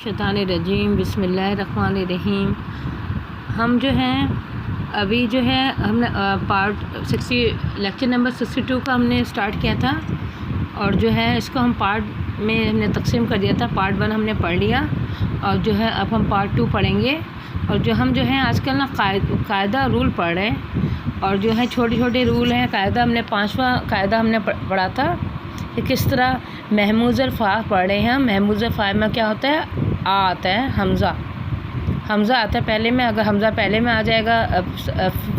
شیطان الرجیم بسم اللہ الرحمن الرحیم۔ ہم جو ہیں ابھی جو ہے ہم نے لیکچر نمبر 62 کا ہم نے اسٹارٹ کیا تھا، اور جو ہے اس کو ہم پارٹ میں ہم نے تقسیم کر دیا تھا۔ پارٹ 1 ہم نے پڑھ لیا، اور جو ہے اب ہم پارٹ 2 پڑھیں گے۔ اور جو ہم جو ہیں آج کل نا قاعدہ رول پڑھ رہے ہیں، اور جو ہے چھوٹے چھوٹے رول ہیں قاعدہ۔ ہم نے 5واں قاعدہ ہم نے پڑھا تھا کہ کس طرح محموز الفاء پڑھ رہے ہیں ہم۔ محموز الفاء میں کیا ہوتا ہے؟ آتا ہے حمزہ آتا ہے پہلے میں۔ اگر حمزہ پہلے میں آ جائے گا،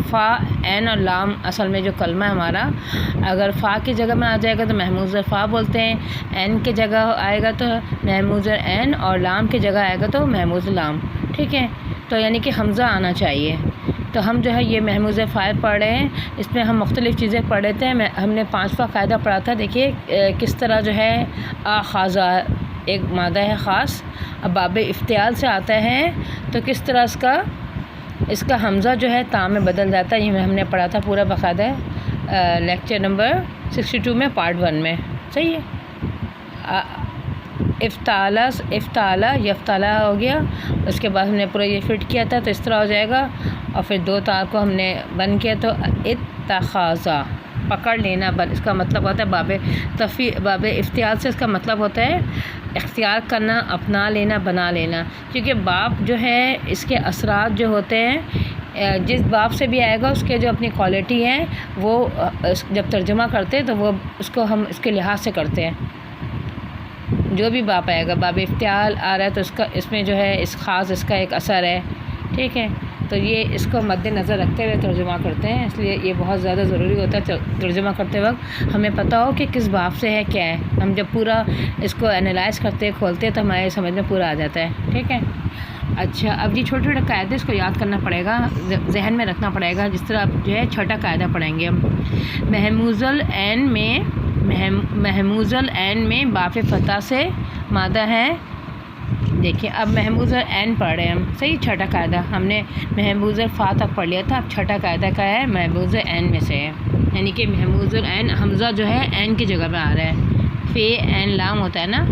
فا عین اور لام اصل میں جو کلمہ ہے ہمارا، اگر فا کی جگہ میں آ جائے گا تو محموز الفاء بولتے ہیں، عین کی جگہ آئے گا تو محموز العین، اور لام کی جگہ آئے گا تو محموز اللام۔ ٹھیک ہے، تو یعنی کہ حمزہ آنا چاہیے۔ تو ہم جو ہے یہ محموز الفاء پڑھ رہے ہیں، اس میں ہم مختلف چیزیں پڑھ رہے تھے۔ ہم نے 5واں قاعدہ پڑھا تھا۔ دیکھیے کس طرح جو ہے خاصہ ایک مادہ ہے خاص، اب باب افتعال سے آتا ہے تو کس طرح اس کا حمزہ جو ہے تا میں بدل جاتا ہے۔ یہ ہم نے پڑھا تھا پورا باقاعدہ لیکچر نمبر 62 میں پارٹ 1 میں۔ صحیح ہے، افتعالا یفتعلا ہو گیا، اس کے بعد ہم نے پورا یہ فٹ کیا تھا تو اس طرح ہو جائے گا، اور پھر 2 تار کو ہم نے بند کیا تو اتخاذا پکڑ لینا۔ اس کا مطلب ہوتا ہے باب افتعال سے اس کا مطلب ہوتا ہے اختیار کرنا، اپنا لینا، بنا لینا۔ کیونکہ باب جو ہے اس کے اثرات جو ہوتے ہیں، جس باب سے بھی آئے گا اس کے جو اپنی کوالٹی ہے، وہ جب ترجمہ کرتے ہیں تو وہ اس کو ہم اس کے لحاظ سے کرتے ہیں۔ جو بھی باب آئے گا، باب افتعال آ رہا ہے تو اس میں جو ہے اس خاص اس کا ایک اثر ہے۔ ٹھیک ہے، تو یہ اس کو مد نظر رکھتے ہوئے ترجمہ کرتے ہیں، اس لیے یہ بہت زیادہ ضروری ہوتا ہے ترجمہ کرتے وقت ہمیں پتہ ہو کہ کس باب سے ہے کیا ہے۔ ہم جب پورا اس کو انالائز کرتے کھولتے تو ہمارے سمجھ میں پورا آ جاتا ہے۔ ٹھیک ہے، اچھا اب یہ چھوٹے چھوٹے قاعدے اس کو یاد کرنا پڑے گا، ذہن میں رکھنا پڑے گا۔ جس طرح جو ہے چھوٹا قاعدہ پڑھیں گے ہم، محموز العین میں باف فتح سے مادہ ہے۔ دیکھیں اب محموز العین پڑھ رہے ہیں ہم، صحیح۔ چھٹا قاعدہ ہم نے محموز الفاء تک پڑھ لیا تھا، اب چھٹا قاعدہ کا ہے محموز العین میں سے ہے، یعنی کہ محموز العین حمزہ جو ہے عین کی جگہ پہ آ رہا ہے۔ فے عین لام ہوتا ہے نا،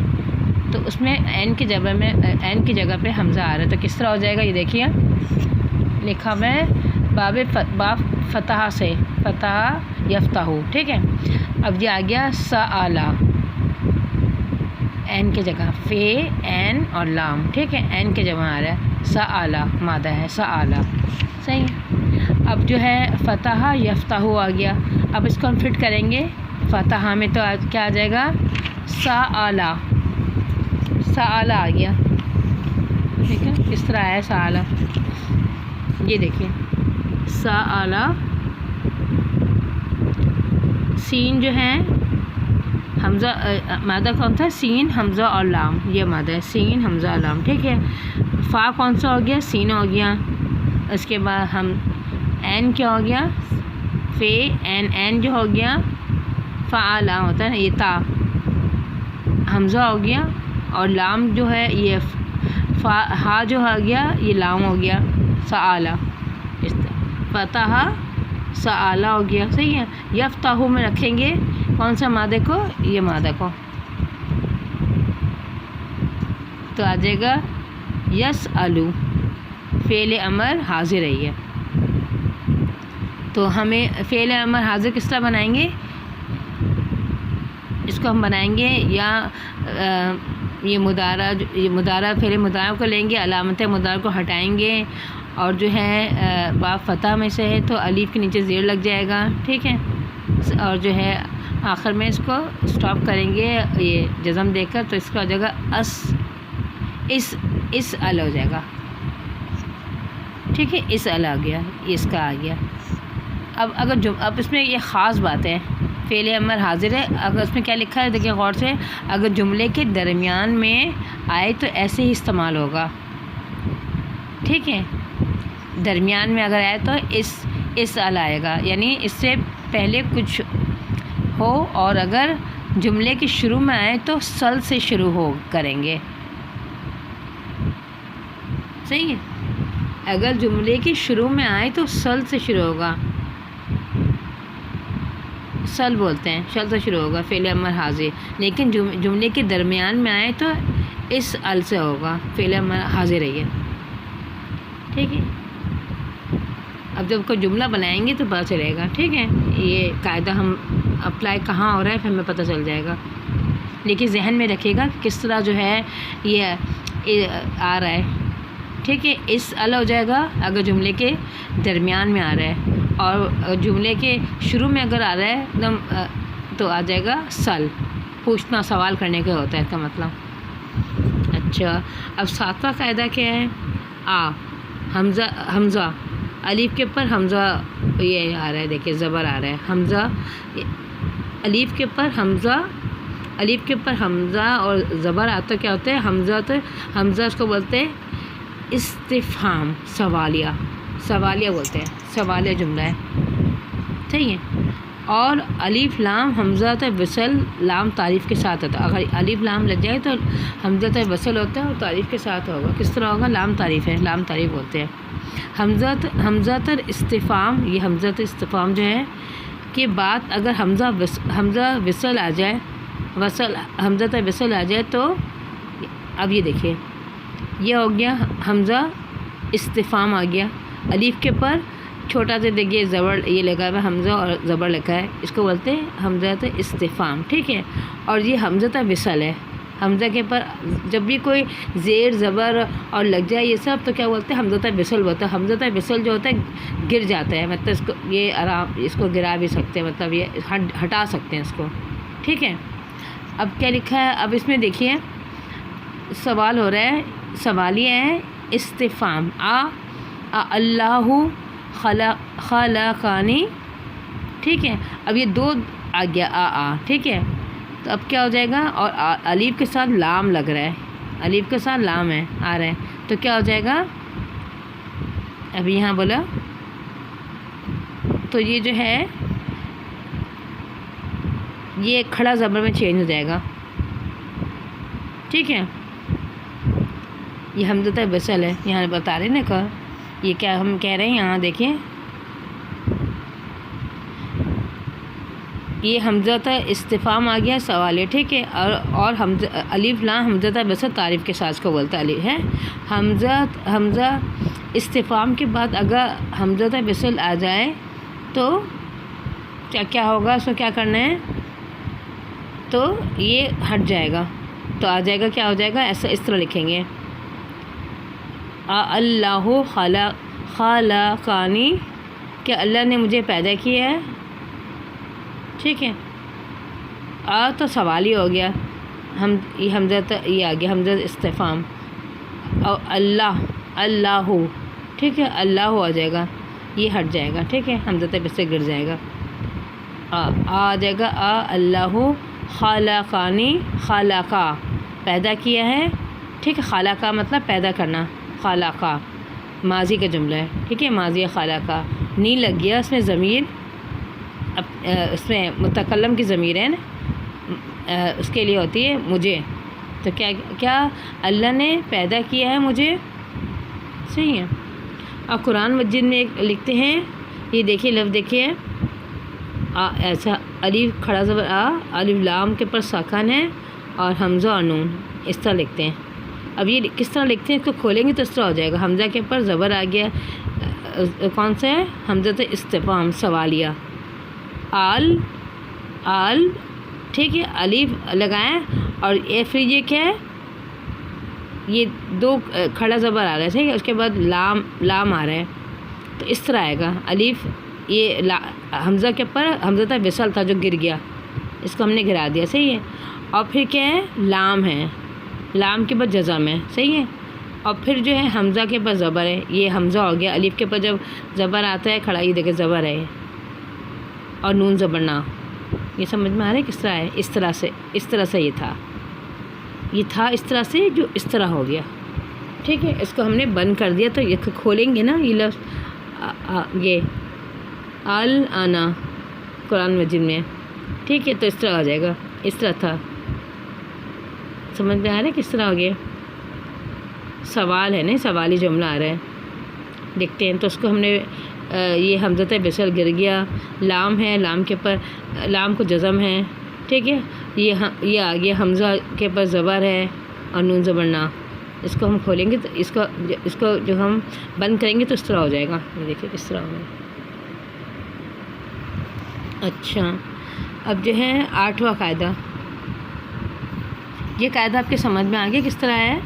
تو اس میں عین کی جگہ پہ حمزہ آ رہا ہے، تو کس طرح ہو جائے گا یہ دیکھیے لکھا ہوا ہے باب فتح سے، فتح یفتح۔ ٹھیک ہے، اب یہ آ گیا سآلا، عین کی جگہ فے عین اور لام۔ ٹھیک ہے، عین کی جگہ آ رہا ہے، سآلا مادہ ہے، سآلا۔ صحیح، اب جو ہے فتح یفتح آ گیا، اب اس کو ہم فٹ کریں گے فتح میں تو کیا آ جائے گا؟ سآلا، سآلا آ گیا۔ ٹھیک ہے، کس طرح آیا سآلا، یہ دیکھیں سآلا، سین جو ہے حمزہ، مادہ کون سا؟ سین حمزہ اور لام، یہ مادہ ہے سین حمزہ اور لام۔ ٹھیک ہے، فا کون سا ہو گیا؟ سین ہو گیا۔ اس کے بعد ہم عین کیا ہو گیا؟ فے عین جو ہو گیا فعلا ہوتا ہے نا، یہ تا حمزہ ہو گیا، اور لام جو ہے یہ ہا جو ہو گیا یہ لام ہو گیا، سآلا، فتح سآلا ہو گیا۔ صحیح ہے، یفتح میں رکھیں گے کون سا مادے کو؟ یہ مادہ کو، تو آ جائے گا یسألو، فعل امر حاضر ہے یہ۔ تو ہمیں فعل امر حاضر کس طرح بنائیں گے؟ اس کو ہم بنائیں گے یا یہ مضارع فعل مضارع کو لیں گے، علامت مضارع کو ہٹائیں گے، اور جو ہے باب فتح میں سے ہے تو الف کے نیچے زیر لگ جائے گا۔ ٹھیک ہے، اور جو ہے آخر میں اس کو اسٹاپ کریں گے یہ جزم دے کر، تو اس کا ہو جائے گا اس ال ہو جائے گا۔ ٹھیک ہے، اس ال آ گیا، اس کا آ گیا۔ اب اس میں یہ خاص بات ہے، فعل امر حاضر ہے، اگر اس میں کیا لکھا ہے دیکھیں غور سے، اگر جملے کے درمیان میں آئے تو ایسے ہی استعمال ہوگا۔ ٹھیک ہے، درمیان میں اگر آئے تو اس ال آئے گا، یعنی اس سے پہلے کچھ ہو، اور اگر جملے کے شروع میں آئے تو سل سے شروع کریں گے۔ صحیح ہے، اگر جملے کے شروع میں آئے تو سل سے شروع ہوگا، سل بولتے ہیں، شل سے شروع ہوگا فعل امر حاضر۔ لیکن جملے کے درمیان میں آئے تو اس ال سے ہوگا، فعل حاضر ہے یہ، ٹھیک ہے۔ اب جب کوئی جملہ بنائیں گے تو پتہ چلے گا، ٹھیک ہے، یہ قاعدہ ہم اپلائی کہاں ہو رہا ہے پھر ہمیں پتہ چل جائے گا، لیکن ذہن میں رکھیے گا کس طرح جو ہے یہ آ رہا ہے، ٹھیک ہے۔ اس ال ہو جائے گا اگر جملے کے درمیان میں آ رہا ہے، اور جملے کے شروع میں اگر آ رہا ہے ایک دم تو آ جائے گا سل، پوچھنا سوال کرنے کا ہوتا ہے اس کا مطلب۔ اچھا، اب 7واں قاعدہ کیا ہے؟ حمزہ الف کے اوپر حمزہ یہ آ رہا ہے، دیکھیے زبر آ رہا ہے، حمزہ الف کے اوپر حمزہ، الف کے اوپر حمزہ اور زبر آتا کیا ہوتا ہے؟ حمزہ اس کو بولتے ہیں استفہام، سوالیہ بولتے ہیں، سوالیہ جملہ ہے، صحیح ہے۔ اور الف لام حمزہ وصل لام تعریف کے ساتھ ہوتا ہے، اگر الف لام لگ جائے تو حمزہ وصل ہوتا ہے اور تعریف کے ساتھ ہوگا، کس طرح ہوگا؟ لام تعریف ہے، لام تعریف بولتے ہیں۔ حمزہ استفہام، یہ حمزہ استفہام جو ہے کہ بات اگر حمزہ وصل آ جائے، حمزہ وصل آ جائے تو اب یہ دیکھیے یہ ہو گیا حمزہ استفہام آ گیا، الف کے پر چھوٹا سا دیکھیے زبر یہ لگا ہوا ہے، حمزہ اور زبر لکھا ہے، اس کو بولتے ہیں حمزہ استفہام، ٹھیک ہے۔ اور یہ حمزہ وصل ہے، حمزہ کے پر جب بھی کوئی زیر زبر اور لگ جائے یہ سب تو کیا بولتے ہیں؟ حمزہ وصل بولتا ہے۔ حمزہ وصل جو ہوتا ہے گر جاتا ہے، مطلب اس کو یہ اس کو گرا بھی سکتے ہیں، مطلب یہ ہٹا سکتے ہیں اس کو، ٹھیک ہے۔ اب کیا لکھا ہے؟ اب اس میں دیکھیے سوال ہو رہا ہے، سوالیہ ہے استفہام، اللہ خلقانی، ٹھیک ہے۔ اب یہ دو آ گیا ٹھیک ہے، تو اب کیا ہو جائے گا؟ اور الف کے ساتھ لام لگ رہا ہے، الف کے ساتھ لام ہے آ رہا ہے، تو کیا ہو جائے گا؟ اب یہاں بولا تو یہ جو ہے یہ کھڑا زبر میں چینج ہو جائے گا، ٹھیک ہے۔ یہ حمزہ وصل ہے، یہاں بتا رہے نا کہ یہ کیا ہم کہہ رہے ہیں، یہاں دیکھیں یہ حمزہ استفہام آ گیا سوالیہ، ٹھیک ہے۔ اور الف لام حمزہ وصل تعریف کے ساتھ کو بولتا ہے۔ حمزہ استفہام کے بعد اگر حمزہ وصل آ جائے تو کیا ہوگا؟ اس کو کیا کرنا ہے؟ تو یہ ہٹ جائے گا، تو آ جائے گا، کیا ہو جائے گا؟ ایسا اس طرح لکھیں گے، اللہ خلقانی، کہ اللہ نے مجھے پیدا کیا ہے، ٹھیک ہے۔ تو سوال ہی ہو گیا، یہ حمزہ یہ آ گیا حمزہ استفہام، اور اللہ ٹھیک ہے، اللہ آ جائے گا، یہ ہٹ جائے گا، ٹھیک ہے، حمزہ پہ سے گر جائے گا، آ جائے گا اللہ خلقانی، خلقہ پیدا کیا ہے، ٹھیک ہے، خلقہ مطلب پیدا کرنا، خلقہ ماضی کا جملہ ہے، ٹھیک ہے، ماضی خلقہ، نی لگ گیا اس میں ضمیر، اس میں متکلم کی ضمیر ہے نا، اس کے لیے ہوتی ہے مجھے، تو کیا اللہ نے پیدا کیا ہے مجھے، صحیح ہے۔ اور قرآن مجید میں ایک لکھتے ہیں، یہ دیکھیے لفظ دیکھیے، ایسا الف کھڑا زبر الف لام کے پر ساکن ہے اور حمزہ اور نون، اس طرح لکھتے ہیں۔ اب یہ کس طرح لکھتے ہیں؟ اس کو کھولیں گے تو اس طرح ہو جائے گا، حمزہ کے پر زبر آ گیا، کون سا ہے؟ حمزہ استفہام سوالیہ، آل ٹھیک ہے، الف لگائیں، اور پھر یہ کیا ہے؟ یہ دو کھڑا زبر آ رہا ہے، ٹھیک ہے، اس کے بعد لام آ رہا ہے، تو اس طرح آئے گا الف، یہ حمزہ کے پر حمزہ وصل تھا جو گر گیا، اس کو ہم نے گرا دیا، صحیح ہے۔ اور پھر کیا ہے؟ لام ہے، لام کے بعد جزم ہے، صحیح ہے۔ اور پھر جو ہے حمزہ کے پر زبر ہے، یہ حمزہ ہو گیا، الف کے پر جب زبر آتا ہے کھڑا، یہ دیکھیں زبر ہے، اور نون زبر نہ، یہ سمجھ میں آ رہا ہے کس طرح ہے؟ اس طرح سے یہ تھا اس طرح سے جو اس طرح ہو گیا، ٹھیک ہے۔ اس کو ہم نے بند کر دیا، تو یہ کھولیں گے نا یہ لفظ، یہ انا قرآن مجید میں، ٹھیک ہے، تو اس طرح ہو جائے گا، اس طرح تھا، سمجھ میں آ رہا ہے کس طرح ہو گیا؟ سوال ہے نا، سوالی جملہ آ رہا ہے، دیکھتے ہیں، تو اس کو ہم نے یہ حمزہ وصل گر گیا، لام ہے، لام کے پر لام کو جزم ہے، ٹھیک ہے، یہ آ گیا حمزہ کے پر زبر ہے، اور نون زبر نا. اس کو ہم کھولیں گے تو اس کو جو ہم بند کریں گے تو اس طرح ہو جائے گا. یہ دیکھیں کس طرح ہوگا. اچھا اب جو ہے 8واں قاعدہ. یہ قاعدہ آپ کے سمجھ میں آ گیا کس طرح ہے؟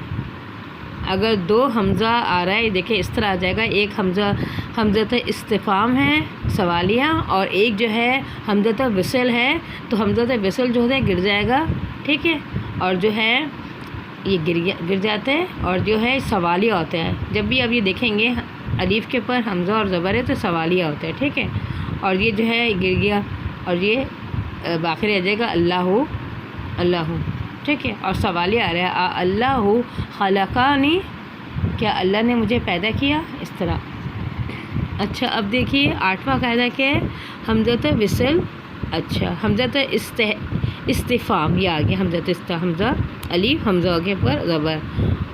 اگر 2 حمزہ آ رہا ہے دیکھیں اس طرح آ جائے گا. ایک حمزۃ استفہام ہے سوالیہ اور ایک جو ہے حمزۃ وصل ہے. تو حمزۃ وصل جو ہوتا ہے گر جائے گا. ٹھیک ہے. اور جو ہے یہ گر جاتا ہے اور جو ہے سوالیہ ہوتا ہے. جب بھی آپ یہ دیکھیں گے الف کے پر حمزہ اور زبر ہے تو سوالیہ ہوتا ہے. ٹھیک ہے. اور یہ جو ہے گر گیا اور یہ باقی رہ جائے گا اللہ. ٹھیک ہے. اور سوالیہ آ رہا ہے اللہ خلقانی، کیا اللہ نے مجھے پیدا کیا، اس طرح. اچھا اب دیکھیے 8واں قاعدہ کیا ہے؟ حمزۃ وصل. اچھا حمزۃ استفہام یہ آ گیا. حمزہ الف حمزہ کے پر زبر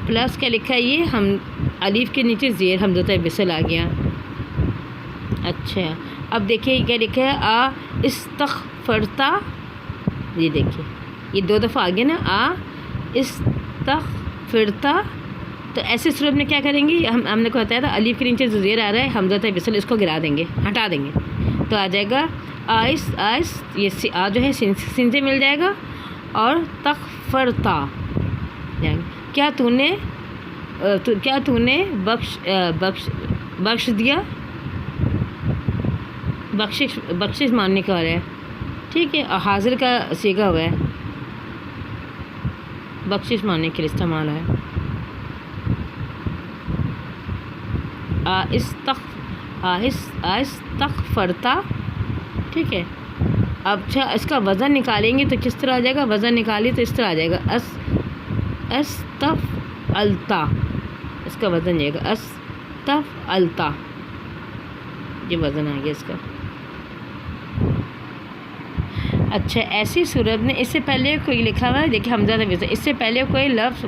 پلس کیا لکھا ہے یہ ہم الف کے نیچے زیر حمزۃ وصل آ گیا. اچھا اب دیکھیے کیا لکھا ہے استغفرتا. یہ دیکھیے یہ 2 دفعہ آ گیا نا استغفرتا. تو ایسے صورت میں کیا کریں گے؟ ہم نے کو بتایا تھا الف کے نیچے جو زیر آ رہا ہے حمزۃ وصل اس کو گرا دیں گے، ہٹا دیں گے تو آ جائے گا یہ آ جو ہے سین سے مل جائے گا اور تغفرتا. کیا تو نے بخش دیا. بخشش ماننے کا ہے. ٹھیک ہے. اور حاضر کا صیغہ ہوا ہے، بخشش ماننے کے لیے استعمال ہے. استغفرتا. ٹھیک ہے. اب اچھا اس کا وزن نکالیں گے تو کس طرح آ جائے گا؟ وزن نکالیے تو اس طرح آ جائے گا استفعلتا. اس کا وزن جائے گا استفعلتا. یہ وزن آ گیا اس کا. اچھا ایسی صورت میں اس سے پہلے کوئی لکھا ہوا ہے دیکھیے حمزہ وصل، اس سے پہلے کوئی لفظ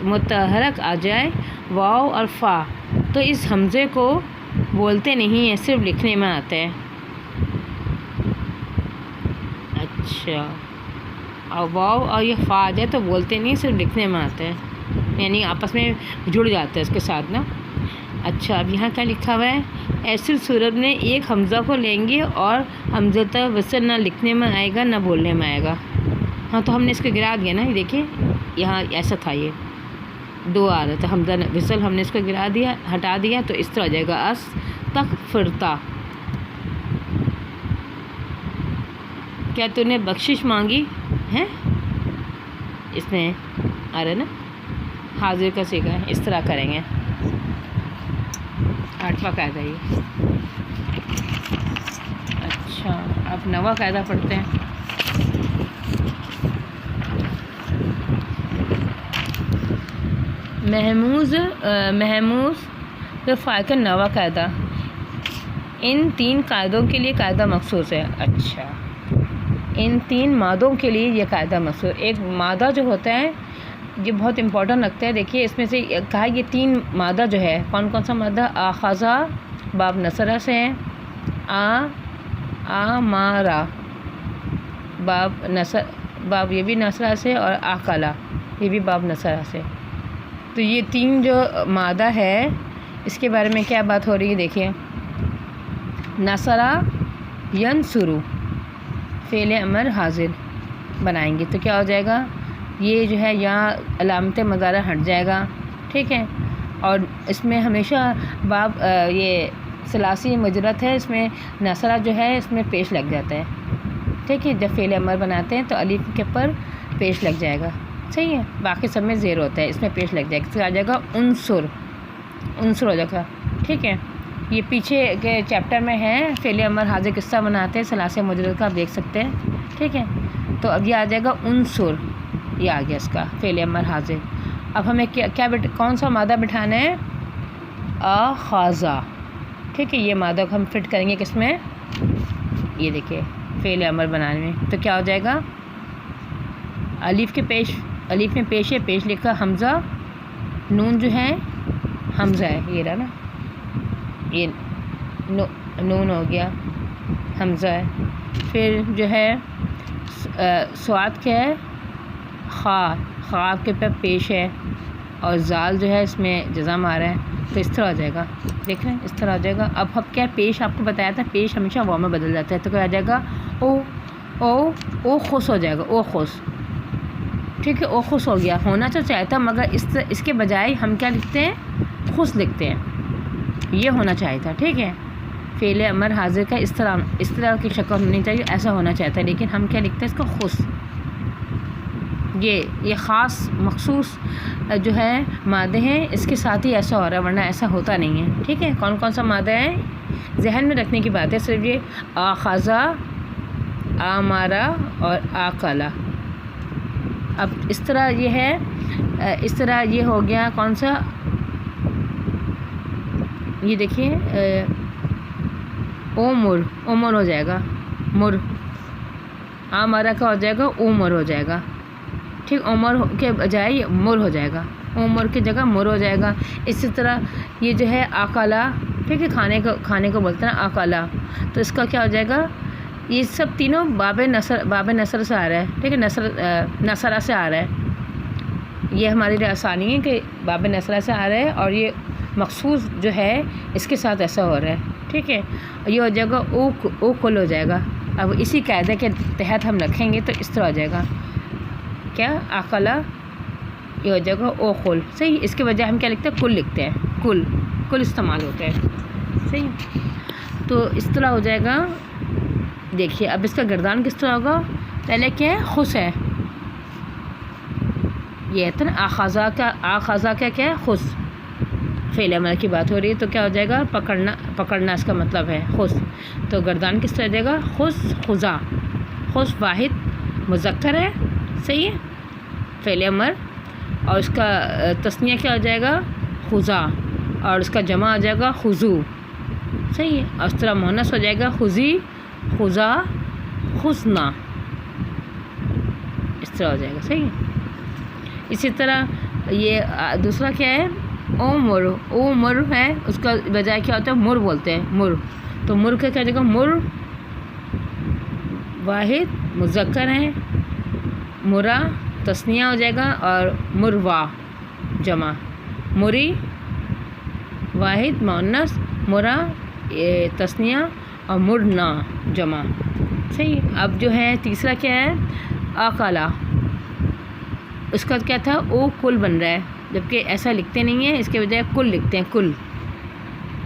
متحرک آ جائے واو اور فا تو اس حمزے کو بولتے نہیں ہیں، صرف لکھنے میں آتا ہے. اچھا اور واو اور یہ فا آ جائے تو بولتے نہیں، صرف لکھنے میں آتا ہے، یعنی آپس میں جڑ جاتا ہے اس کے ساتھ نا. اچھا اب یہاں کیا لکھا ہوا ہے؟ ایسی صورت میں ایک حمزہ کو لیں گے اور حمزۃ وصل نہ لکھنے میں آئے گا نہ بولنے میں آئے گا. ہاں تو ہم نے اس کو گرا دیا نا. یہ دیکھیں یہاں ایسا تھا، یہ 2 آ رہا تھا حمزہ وصل، ہم نے اس کو گرا دیا ہٹا دیا تو اس طرح آ جائے گا استغفرتا. کیا تو نے بخشش مانگی ہے؟ اس میں آ رہا ہے نا حاضر کا صیغہ ہے. اس طرح کریں گے. 8واں قاعدہ یہ. اچھا اب 9واں قاعدہ پڑھتے ہیں. محموز فاعل کا 9واں قاعدہ. ان 3 قاعدوں کے لیے قاعدہ مخصوص ہے. اچھا ان 3 مادوں کے لیے یہ قاعدہ مخصوص. ایک مادہ جو ہوتا ہے یہ بہت امپورٹنٹ لگتا ہے. دیکھیے اس میں سے کہا یہ 3 مادہ جو ہے کون سا مادہ؟ آخذہ باب نصرہ سے ہے، آمارا باب یہ بھی نصرہ سے، اور آکلا یہ بھی باب نصرہ سے. تو یہ 3 جو مادہ ہے اس کے بارے میں کیا بات ہو رہی ہے؟ دیکھیے نصرہ ینصرو فعل امر حاضر بنائیں گے تو کیا ہو جائے گا؟ یہ جو ہے یہاں علامت مضارع ہٹ جائے گا. ٹھیک ہے. اور اس میں ہمیشہ باب یہ ثلاثی مجرد ہے، اس میں نصرہ جو ہے اس میں پیش لگ جاتا ہے. ٹھیک ہے. جب فعل امر بناتے ہیں تو الف کے پر پیش لگ جائے گا. صحیح ہے. باقی سب میں زیر ہوتا ہے، اس میں پیش لگ جائے گا. اس آ جائے گا انصر ہو جائے گا. ٹھیک ہے. یہ پیچھے کے چیپٹر میں ہے فعل امر حاضر کس طرح بناتے ہیں ثلاثی مجرد کا، آپ دیکھ سکتے ہیں. ٹھیک ہے. تو اب یہ آ جائے گا انصر. یہ آ گیا اس کا فعل امر حاضر. اب ہمیں کون سا مادہ بٹھانا ہے؟ آخذہ. ٹھیک ہے. یہ مادہ کو ہم فٹ کریں گے کس میں؟ یہ دیکھیے فعل امر بنانے میں. تو کیا ہو جائے گا؟ الف میں پیش لکھا حمزہ، نون جو ہے حمزہ ہے، یہ رہا نا، یہ نون ہو گیا حمزہ ہے. پھر جو ہے سواد کیا ہے؟ خا کے پہ پیش ہے اور زال جو ہے اس میں جزم آ رہا ہے، تو اس طرح ہو جائے گا، دیکھ رہے ہیں اس طرح ہو جائے گا۔ اب کیا پیش آپ کو بتایا تھا، پیش ہمیشہ واو میں بدل جاتا ہے، تو کیا آ جائے گا او خوش ہو جائے گا، او خوش، ٹھیک ہے، او خوش ہو گیا، ہونا تو چاہتا تھا مگر اس کے بجائے ہم کیا لکھتے ہیں، خوش لکھتے ہیں، یہ ہونا چاہیے تھا، ٹھیک ہے۔ فعل امر حاضر کا اس طرح کی شکل ہونی چاہیے، ایسا ہونا چاہتا ہے، لیکن ہم کیا لکھتے ہیں اس کو خوش۔ یہ خاص مخصوص جو ہے مادے ہیں، اس کے ساتھ ہی ایسا ہو رہا ہے، ورنہ ایسا ہوتا نہیں ہے، ٹھیک ہے۔ کون سا مادہ ہے ذہن میں رکھنے کی بات ہے، صرف یہ آخذا، آمارا اور آکلا۔ اب اس طرح یہ ہے، اس طرح یہ ہو گیا کون سا، یہ دیکھیے عمر ہو جائے گا، مر، آمارا کا ہو جائے گا عمر ہو جائے گا، ٹھیک، عمر کے بجائے یہ مر ہو جائے گا، عمر کی جگہ مر ہو جائے گا۔ اسی طرح یہ جو ہے آکلا، ٹھیک ہے، کھانے کو بولتے ہیں نا آکلا، تو اس کا کیا ہو جائے گا، یہ سب تینوں باب نصر سے آ رہا ہے، ٹھیک ہے، نصرہ سے آ رہا ہے، یہ ہماری لیے آسانی ہے کہ باب نصرہ سے آ رہا ہے اور یہ مخصوص جو ہے اس کے ساتھ ایسا ہو رہا ہے، ٹھیک ہے۔ یہ ہو جائے گا او کل ہو جائے گا۔ اب اسی قاعدے کے تحت ہم رکھیں گے تو اس طرح ہو جائے گا، کیا آکلا، یہ ہو جائے گا او کل، صحیح۔ اس کے بجائے ہم کیا لکھتے ہیں، کل لکھتے ہیں، کل استعمال ہوتا ہے، صحیح۔ تو اس طرح ہو جائے گا۔ دیکھیے اب اس کا گردان کس طرح ہوگا، پہلے کیا ہے، خوش ہے، یہ ہے نا آخذا کا کیا ہے، خوش، فعل امر کی بات ہو رہی ہے، تو کیا ہو جائے گا، پکڑنا اس کا مطلب ہے خوش، تو گردان کس طرح ہو جائے گا، خوش، خزا، خوش واحد مذکر ہے، صحیح ہے، فعل امر، اور اس کا تثنیہ کیا ہو جائے گا، خزا، اور اس کا جمع ہو جائے گا خزو، صحیح ہے، اور اس طرح مؤنث ہو جائے گا خزی، خزا، خزنا، اس طرح ہو جائے گا، صحیح ہے۔ اسی طرح یہ دوسرا کیا ہے، او مر ہے، اس کا بجائے کیا ہوتا ہے، مر بولتے ہیں، مر، تو مر کا کیا جائے گا، مر واحد مذکر ہے، مرا تثنیہ ہو جائے گا، اور مروا جمع، مری واحد مؤنث، مرا تثنیہ، اور مرنا جمع، صحیح۔ اب جو ہے تیسرا کیا ہے، آکلا، اس کا کیا تھا، او کل بن رہا ہے، جبکہ ایسا لکھتے نہیں ہیں، اس کے بجائے کل لکھتے ہیں،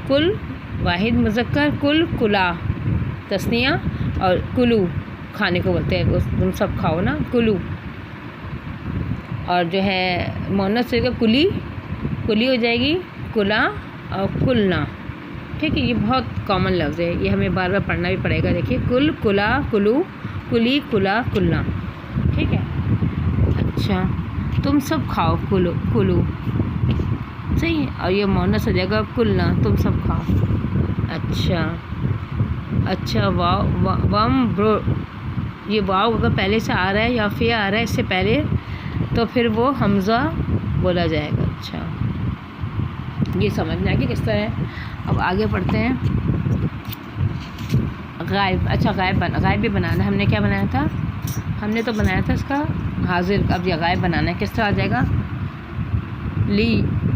کل واحد مذکر، کلا تثنیہ، اور کلو کھانے کو بولتے ہیں، تم سب کھاؤ نا، کلو، اور جو ہے مؤنث ہوگا کلی ہو جائے گی، کلا اور کلنا، ٹھیک ہے۔ یہ بہت کامن لفظ ہے، یہ ہمیں بار بار پڑھنا بھی پڑے گا، دیکھیے کلا، کلو، کلی، کلا، کلنا، ٹھیک ہے۔ اچھا، تم سب کھاؤ، کلو، صحیح ہے، اور یہ مؤنث ہو جائے گا کلنا، تم سب کھاؤ، اچھا، وام برو، یہ واو اگر پہلے سے آ رہا ہے یا فی آ رہا ہے اس سے پہلے، تو پھر وہ حمزہ بولا جائے گا، اچھا، یہ سمجھنا ہے کہ کس طرح ہے۔ اب آگے پڑھتے ہیں، غائب، اچھا غائب بھی بنانا ہے، ہم نے کیا بنایا تھا، ہم نے تو بنایا تھا اس کا حاضر، اب یہ غائب بنانا ہے، کس طرح آ جائے گا،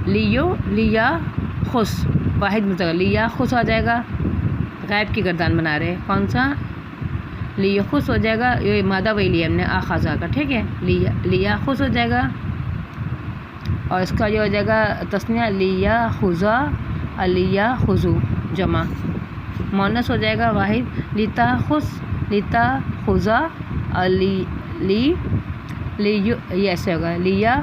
لیا خوش واحد مذکر، لیا خوش آ جائے گا، غائب کی گردان بنا رہے ہیں، کون سا، لیا خوش ہو جائے گا، یہ مادہ وہی لیا ہم نے آخذا کا، ٹھیک ہے، لیا خوش ہو جائے گا، اور اس کا یہ ہو جائے گا تثنیہ، لیا خزا، لیا خزو جمع، مؤنث ہو جائے گا واحد، لیتا خوش، لیتا خزا، اور لی یہ ایسے ہوگا، لیا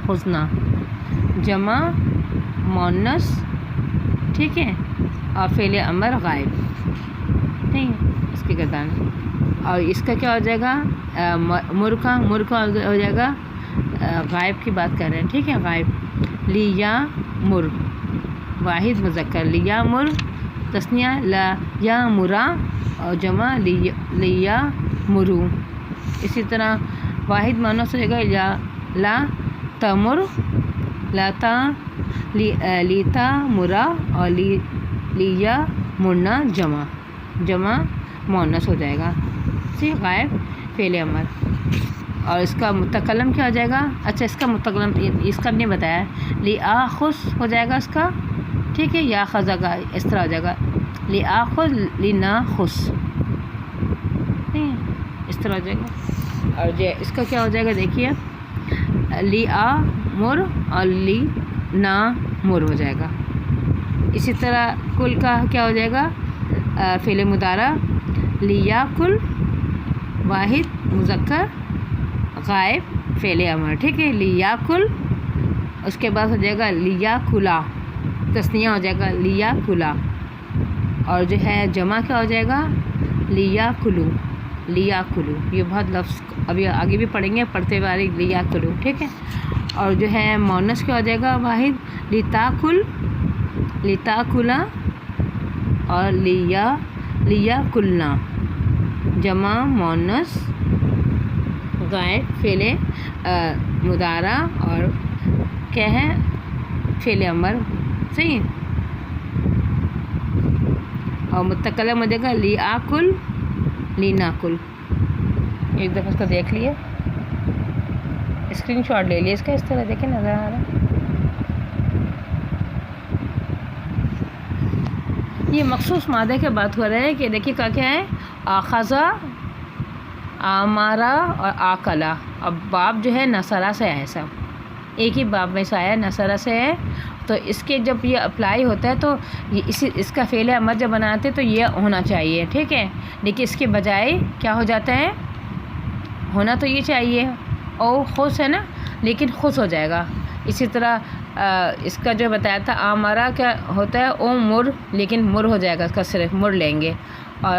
خزنا جمع مؤنث، ٹھیک ہے، اور فعل امر غائب، ٹھیک ہے، اس کی گردان، اور اس کا کیا ہو جائے گا، مر کا ہو جائے گا، غائب کی بات کر رہے ہیں، ٹھیک ہے، غائب، لیا مر واحد مذکر، لیا مر تثنیہ، یا مرا، اور جمع لیا مرو، اسی طرح واحد مؤنث ہو جائے گا، لا تمر، لیتا مرا، اور لیا مرنا جمع مؤنث ہو جائے گا، غائب فعل امر۔ اور اس کا متکلم کیا ہو جائے گا؟ اچھا اس کا متکلم اس کا نہیں بتایا ہے، لیآخذ ہو جائے گا اس کا، ٹھیک ہے، یا خذا کا اس طرح ہو جائے گا، لیآخذ لناخذ، اس طرح ہو جائے گا۔ اور جو اس کا کیا ہو جائے گا دیکھیے، لیآمر اور لنامر ہو جائے گا۔ اسی طرح کل کا کیا ہو جائے گا؟ فعل مضارع، لیاکل واحد مذکر غائب فعل امر، ٹھیک ہے، لیاکل، اس کے بعد ہو جائے گا لیاکلا، تثنیہ ہو جائے گا لیاکلا، اور جو ہے جمع کیا ہو جائے گا؟ لیاکلو، لیاکلو، یہ بہت لفظ ابھی آگے بھی پڑھیں گے، پڑھتے ہوئے لیاکلو، ٹھیک ہے۔ اور جو ہے مؤنث کیا ہو جائے گا؟ واحد، لیتاکل، لیتاکلا، اور لیاکلنا، جمع مؤنث غائب فعل مضارع اور کیا ہے؟ فعل امر، صحیح۔ اور متکلم ہو جائے گا لیآکل لناکل۔ ایک دفعہ اس کو دیکھ لیے، اسکرین شاٹ لے لیے اس کا، اس طرح دیکھیں نظر آ رہا ہے۔ یہ مخصوص مادے کے بات ہو رہا ہے کہ دیکھیے کیا ہے، آخذہ، آمارا اور آکلا، اب باب جو ہے نصرہ سے ہے، سب ایک ہی باب میں سے آیا، نصرہ سے ہے، تو اس کے جب یہ اپلائی ہوتا ہے تو یہ اس کا فعل امر جب بناتے تو یہ ہونا چاہیے، ٹھیک ہے، لیکن اس کے بجائے کیا ہو جاتا ہے؟ ہونا تو یہ چاہیے او خوش ہے نا، لیکن خوش ہو جائے گا۔ اسی طرح اس کا جو بتایا تھا آمارا کیا ہوتا ہے؟ او مر، لیکن مر ہو جائے گا، اس کا صرف مر لیں گے۔ اور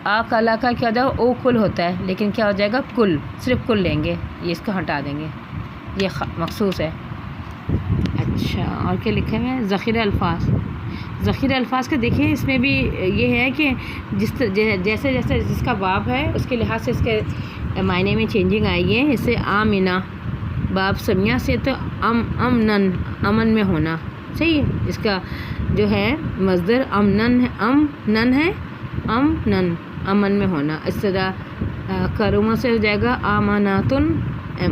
آ کلا کا کیا ہو جائے گا؟ او کل ہوتا ہے، لیکن کیا ہو جائے گا؟ کل، صرف کل لیں گے، یہ اس کو ہٹا دیں گے، یہ مخصوص ہے۔ اچھا اور کیا لکھے ہوئے ہیں؟ ذخیرہ الفاظ، ذخیرہ الفاظ کا دیکھیں، اس میں بھی یہ ہے کہ جیسے جیسے جس کا باب ہے اس کے لحاظ سے اس کے معنی میں چینجنگ آئی ہے۔ اسے آمنہ، باب سمیہ سے تو امنن، امن میں ہونا، صحیح ہے، اس کا جو ہے مصدر امنن ہے، امنن ہے، امنن، امن میں ہونا۔ اس طرح کرموں سے ہو جائے گا آماناتن،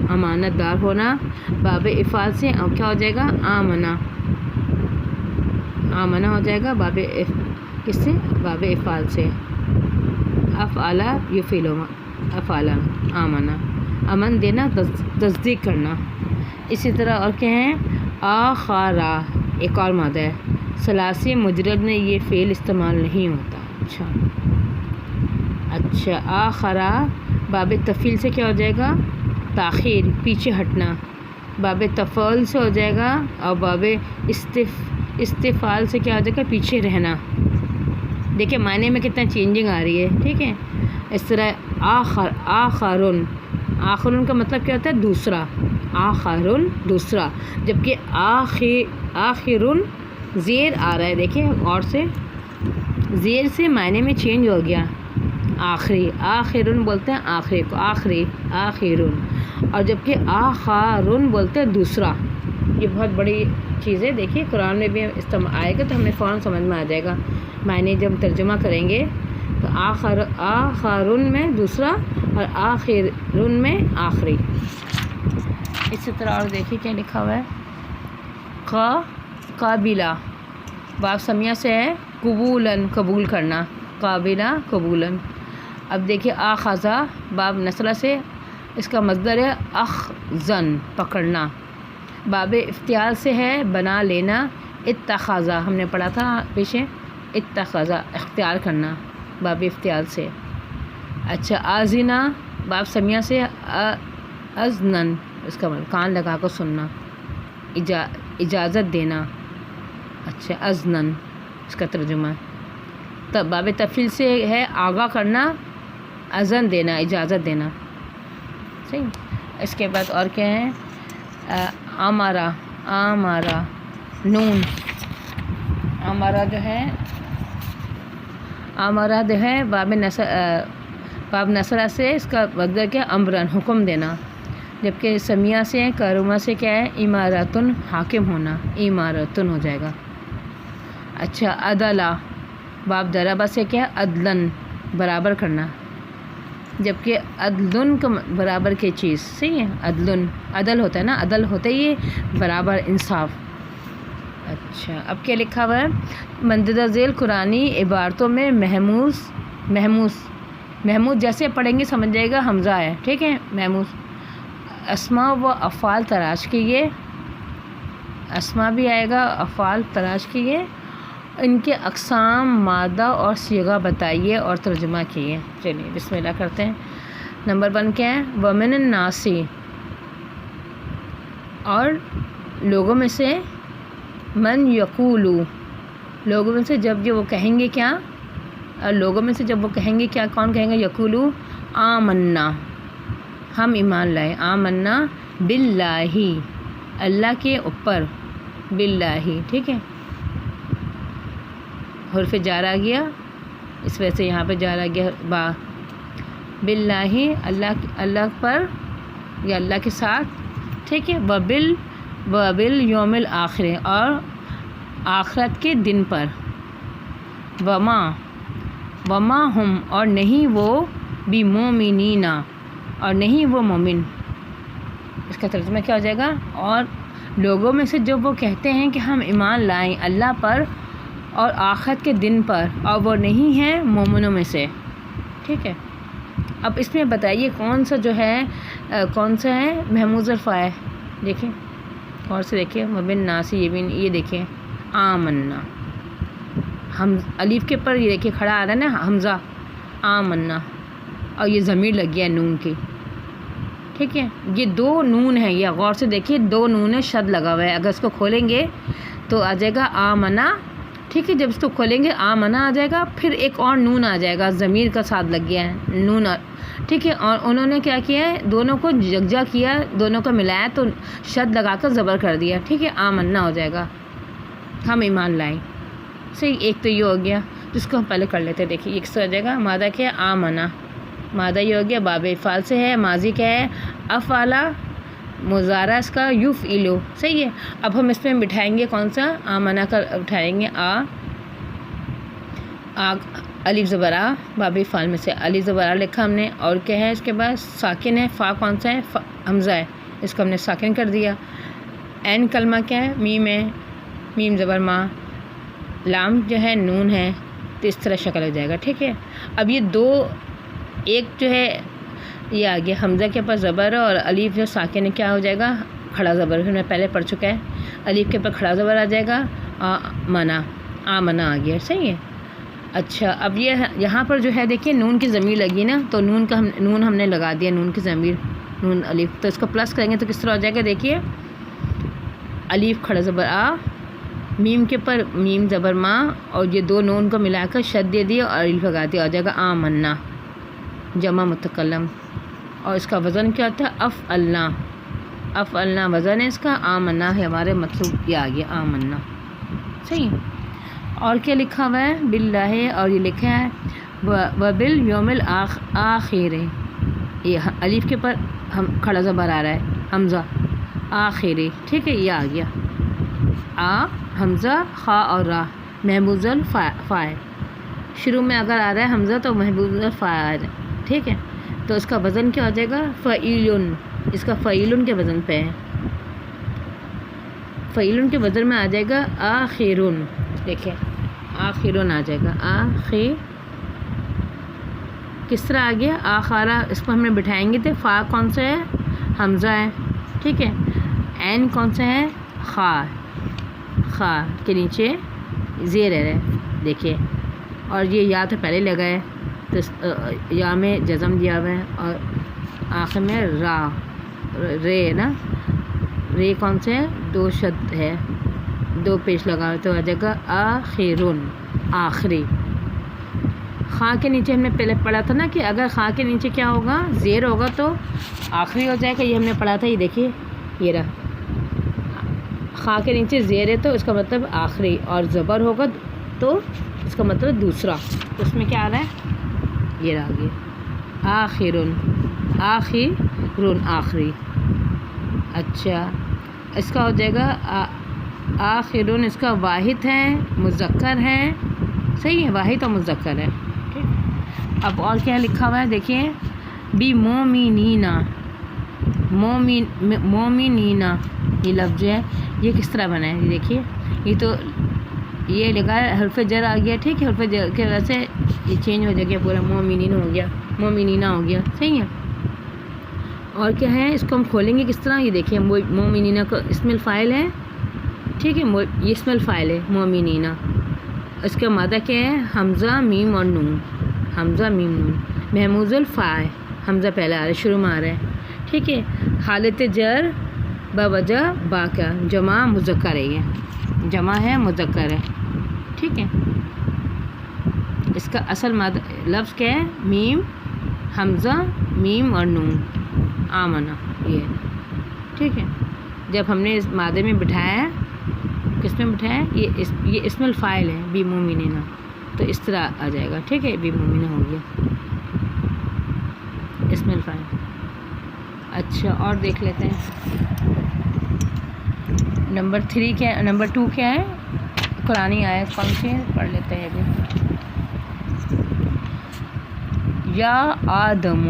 امانت دار ہونا۔ باب افعال سے کیا ہو جائے گا؟ آمنہ، آمنہ ہو جائے گا باب کس سے؟ باب افعال سے، افعلا یفعلو، افعلا، آمنہ، امن دینا، تصدیق کرنا۔ اسی طرح اور کیا ہیں؟ آخارا، ایک اور مادہ ہے، ثلاثی مجرد میں یہ فعل استعمال نہیں ہوتا۔ اچھا آخرا، باب تفعیل سے کیا ہو جائے گا؟ تاخیر، پیچھے ہٹنا۔ باب تفعول سے ہو جائے گا، اور باب استفعال سے کیا ہو جائے گا؟ پیچھے رہنا۔ دیکھیں معنی میں کتنا چینجنگ آ رہی ہے، ٹھیک ہے۔ اس طرح آخرن، آخرن کا مطلب کیا ہوتا ہے؟ دوسرا، آخرن دوسرا، جبکہ آخرن زیر آ رہا ہے، دیکھیں اور سے زیر سے معنی میں چینج ہو گیا، آخری، آخرن بولتے ہیں آخری کو، آخری، آخرن، اور جبکہ آخرن بولتے ہیں دوسرا۔ یہ بہت بڑی چیز ہے، دیکھیے قرآن میں بھی استعمال آئے گا تو ہمیں فوراً سمجھ میں آ جائے گا، معنی جب ترجمہ کریں گے تو آخرن میں دوسرا اور آخرن میں آخری۔ اسی طرح اور دیکھیے کیا لکھا ہوا ہے، قابلہ، باب سمیہ سے ہے، قبولاً، قبول کرنا، قابلہ قبولاً۔ اب دیکھیے آخذہ، باب نصرہ سے، اس کا مصدر ہے اخذن، پکڑنا۔ باب افتعال سے ہے، بنا لینا، اتخذہ، ہم نے پڑھا تھا پیچھے، اتخذہ، اختیار کرنا، باب افتعال سے۔ اچھا آذنہ، باب سمیہ سے، اذنن، اس کا مطلب کان لگا کر سننا، اجازت دینا۔ اچھا اذنن، اس کا ترجمہ۔ تب باب تفعیل سے ہے آگاہ کرنا، اذن دینا، اجازت دینا، صحیح۔ اس کے بعد اور کیا ہے؟ آمارا، آمارا، نون، آمارا جو ہے، آمارا جو ہے باب نصرہ سے، اس کا مصدر کیا؟ امرن، حکم دینا، جبکہ سمیہ سے، کرمہ سے کیا ہے؟ اماراتن، حاکم ہونا، اماراتن ہو جائے گا۔ اچھا عدلہ، باب ضربہ سے کیا ہے؟ عدلن، برابر کرنا۔ جبکہ عدل کا برابر کی چیز، صحیح ہے، عدل ہوتا ہے نا، عدل ہوتا ہے یہ برابر، انصاف۔ اچھا اب کیا لکھا ہوا ہے، مندرجہ ذیل قرآنی عبارتوں میں محموز جیسے پڑھیں گے سمجھ جائے گا حمزہ ہے، ٹھیک ہے، محموز اسماء و افعال تلاش کیے، اسماء بھی آئے گا، افعال تلاش کیے، ان کے اقسام، مادہ اور صیغہ بتائیے اور ترجمہ کیے۔ چلیے بسم اللہ کرتے ہیں۔ نمبر 1 کیا ہے، ومن الناس، اور لوگوں میں سے، من یقولو، لوگوں میں سے جب وہ کہیں گے کیا، لوگوں میں سے جب وہ کہیں گے کیا، کون کہیں گے، یقولو آمنا، ہم ایمان لائے، آمنا باللہ، اللہ کے اوپر، باللہ، ٹھیک ہے، حرف جار آ گیا، اس وجہ سے یہاں پہ جار آ گیا با، باللہ، اللہ پر یا اللہ کے ساتھ، ٹھیک ہے، وبال یوم الآخر، اور آخرت کے دن پر، وما ہم، اور نہیں وہ، بمومنین، اور نہیں وہ مومن، اس کا ترجمہ کیا ہو جائے گا، اور لوگوں میں سے جب وہ کہتے ہیں کہ ہم ایمان لائیں اللہ پر اور آخرت کے دن پر، اور وہ نہیں ہیں مومنوں میں سے، ٹھیک ہے۔ اب اس میں بتائیے کون سا جو ہے، کون سا ہے محموز الفاء، دیکھیں اور سے دیکھیں، وبن ناسی، یہ دیکھیں آمنا، ہم الف کے پر یہ دیکھیں کھڑا آ رہا ہے نا حمزہ، آمنا، اور یہ ضمیر لگ گیا نون کی، ٹھیک ہے، یہ 2 نون ہیں، یہ غور سے دیکھیے 2 نون ہے، شد لگا ہوا ہے، اگر اس کو کھولیں گے تو آ جائے گا آمنا، ٹھیک ہے، جب اس کو کھولیں گے آمنا آ جائے گا، پھر ایک اور نون آ جائے گا، ضمیر کا ساتھ لگ گیا ہے نون، ٹھیک ہے، اور انہوں نے کیا کیا ہے، دونوں کو یکجا کیا، دونوں کو ملایا تو شد لگا کر زبر کر دیا، ٹھیک ہے، آمنا ہو جائے گا، ہم ایمان لائیں، صحیح، ایک تو یہ ہو گیا، جس کو ہم پہلے کر لیتے ہیں، دیکھیے ایک سے ہو جائے گا، مادہ کیا ہے، آمنا، مادہ یہ ہو گیا، باب افعال سے ہے، ماضی کیا ہے، افعلا، مضارع اس کا یفعلو، صحیح ہے۔ اب ہم اس میں بٹھائیں گے کون سا، آمنا کا اٹھائیں گے، الف زبر آ، باب افعال میں سے الف زبر آ لکھا ہم نے، اور کیا ہے اس کے بعد ساکن ہے، فا کون سا ہے، حمزہ ہے، اس کو ہم نے ساکن کر دیا، عین کلمہ کیا ہے، میم ہے، میم زبر ما، لام جو ہے نون ہے، تو اس طرح شکل ہو جائے گا، ٹھیک ہے۔ اب یہ 2، ایک جو ہے یہ آ گیا حمزہ کے پاس زبر، اور الف جو ساکن ہے کیا ہو جائے گا، کھڑا زبر، پھر میں پہلے پڑھ چکا ہے، الف کے پر کھڑا زبر آ جائے گا، آمنا آ گیا، صحیح ہے۔ اچھا اب یہ یہاں پر جو ہے دیکھیے نون کی ضمیر لگی نا، تو نون ہم نے لگا دیا، نون کی ضمیر، نون الف، تو اس کو پلس کریں گے تو کس طرح ہو جائے گا، دیکھیے الف کھڑا زبر آ، میم کے پر میم زبر ما، اور یہ 2 نون کو ملا کر شد دے دیا اور الف لگا دیا، ہو جائے گا آمنا، جمع متکلم، اور اس کا وزن کیا ہوتا ہے، افعلنا وزن ہے اس کا، آمنا ہے ہمارے مطلوب، یہ آ گیا آمنا، صحیح۔ اور کیا لکھا ہوا ہے، باللہ، اور یہ لکھا ہے وبالیوم الآخر، یہ الف کے پر ہم کھڑا زبر آ رہا ہے، حمزہ، آخری، ٹھیک ہے، یہ آ گیا، حمزہ، خا اور را، محموز الفاء، شروع میں اگر آ رہا ہے حمزہ تو محموز الفاء آ جائے، ٹھیک ہے، تو اس کا وزن کیا ہو جائے گا، فعیلن، اس کا فعیلن کے وزن پہ ہے، فعیلن کے وزن میں آ جائے گا آخرون، دیکھیں آخرون آ جائے گا، آخر، کس طرح آ گیا، آخارا، اس کو ہم نے بٹھائیں گے تو فا کون سا ہے، حمزہ ہے، ٹھیک ہے، عین کون سا ہے، خا کے نیچے زیر ہے، دیکھیے، اور یہ یا تو پہلے لگا ہے تو یا میں جزم دیا ہوا ہے، اور آخر میں رے نا، رے کون سے ہے، 2 شد ہے، 2 پیش لگا تو آ جائے گا آخرون، آخری۔ خاں کے نیچے ہم نے پہلے پڑھا تھا نا کہ اگر خاں کے نیچے کیا ہوگا، زیر ہوگا تو آخری ہو جائے گا، یہ ہم نے پڑھا تھا، یہ دیکھیے یہ رہا، خاں کے نیچے زیر ہے تو اس کا مطلب آخری، اور زبر ہوگا تو اس کا مطلب دوسرا، تو اس میں کیا آ رہا ہے، یہ رہ گیا آخرون، آخری، اچھا اس کا ہو جائے گا آخرون، اس کا واحد ہے، مذکر ہے، صحیح ہے، واحد اور مذکر ہے، ٹھیک۔ اب اور کیا لکھا ہوا ہے، دیکھیے بِمُؤْمِنِینَ، مومنین یہ لفظ جو ہے یہ کس طرح بنا ہے؟ یہ دیکھیے، یہ تو یہ لگا ہے حرف جر آ گیا، ٹھیک ہے، حرف جر کی وجہ سے یہ چینج ہو جائے گا، پورا مومنین ہو گیا، مومنینہ ہو گیا، صحیح ہے۔ اور کیا ہے، اس کو ہم کھولیں گے کس طرح؟ یہ دیکھیے، مومنینہ کا اسم الفاعل ہے، ٹھیک ہے، یہ اسم الفاعل ہے مومنینہ، اس کا مادہ کیا ہے؟ حمزہ میم اور نون، حمزہ میم نون، محموز الفاء، حمزہ پہلا آ رہا ہے، شروع میں آ رہا ہے، ٹھیک ہے، حالت جر بوجہ با کا، جمع مذکر ہے، یہ جمع ہے مذکر ہے، ٹھیک ہے۔ اس کا اصل مادہ لفظ کیا ہے؟ میم، حمزہ میم اور نون، آمنہ، یہ ٹھیک ہے۔ جب ہم نے اس مادے میں بٹھایا ہے، کس میں بٹھایا ہے؟ یہ اسم الفاعل ہے بِمُؤْمِنِینَ، تو اس طرح آ جائے گا، ٹھیک ہے، بِمُؤْمِنِینَ ہو گیا اسم الفاعل۔ اچھا، اور دیکھ لیتے ہیں نمبر 3 کیا ہے، نمبر 2 کیا ہے؟ قرآنی آیت کون سی ہے؟ پڑھ لیتے ہیں ابھی۔ یا آدم،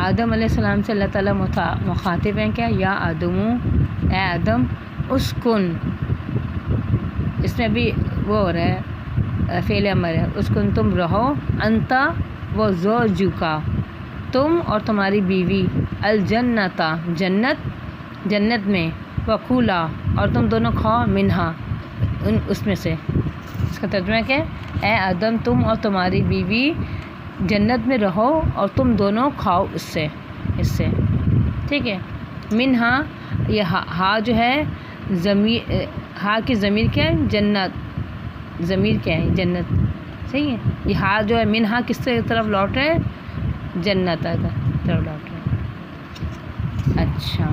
آدم علیہ السلام سے اللہ تعالیٰ مخاطب ہیں، کیا؟ یا آدم، اے آدم، اسکن، اس میں بھی وہ ہو رہا ہے، فعل امر ہے، اسکن تم رہو، انتا و زوجکا، تم اور تمہاری بیوی، الجنتا جنت میں، وکولا اور تم دونوں کھاؤ، منہا اس میں سے۔ اس کا ترجمہ کیا ہے؟ اے آدم، تم اور تمہاری بیوی جنت میں رہو اور تم دونوں کھاؤ اس سے، ٹھیک ہے۔ منہا، یہ ہا جو ہے ضمیر، ہا کی ضمیر کیا ہے؟ جنت، ضمیر کیا ہے؟ جنت، صحیح ہے۔ یہ ہا جو ہے منہا کس سے طرف لوٹ رہے؟ جنت طرف لوٹ رہے۔ اچھا،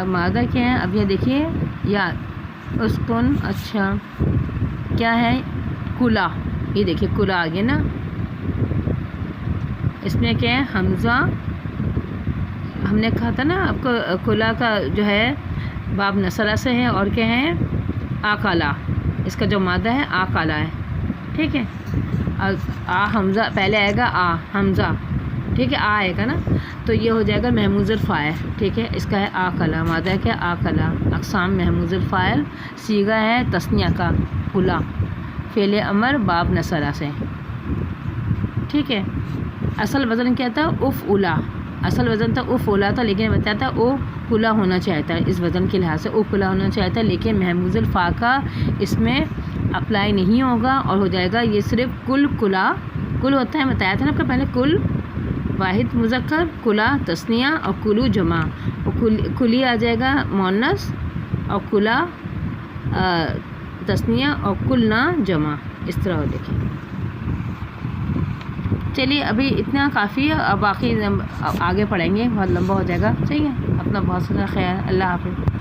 مادہ کیا ہے؟ اب یہ دیکھیے، یا اسکن، اچھا کیا ہے؟ کلا، یہ دیکھیے کلا آگے نا، اس میں کیا ہے؟ حمزہ، ہم نے کہا تھا نا آپ کو، کلا کا جو ہے باب نصرہ سے ہے، اور کیا ہے؟ آکالا، اس کا جو مادہ ہے آکالا ہے، ٹھیک ہے۔ آ حمزہ پہلے آئے گا، آ حمزہ، ٹھیک ہے، آ آئے گا نا، تو یہ ہو جائے گا محموز الفاعل، ٹھیک ہے۔ اس کا ہے آکلا، مادہ کیا؟ آکلا، اقسام محموز الفاعل، صیغہ ہے تثنیہ کا، کلا، فعل امر باب نصرہ سے، ٹھیک ہے۔ اصل وزن کیا تھا؟ افعلا، اصل وزن تھا افعلا تھا، لیکن بتایا تھا او کلا ہونا چاہیے تھا، اس وزن کے لحاظ سے او کلا ہونا چاہیے تھا، لیکن محموز الفاء کا اس میں اپلائی نہیں ہوگا، اور ہو جائے گا یہ صرف کل، کلا، کل ہوتا ہے، بتایا تھا نا آپ کا پہلے، کل واحد مذکر، کلا تثنیہ، اور کلو جمع، کلی آ جائے گا مؤنث، اور کلا تثنیہ، اور کلنا جمع، اس طرح ہو۔ دیکھیں، چلیے ابھی اتنا کافی ہے، اب باقی آگے پڑھیں گے، بہت لمبا ہو جائے گا، صحیح ہے۔ اپنا بہت سارا خیال، اللہ حافظ۔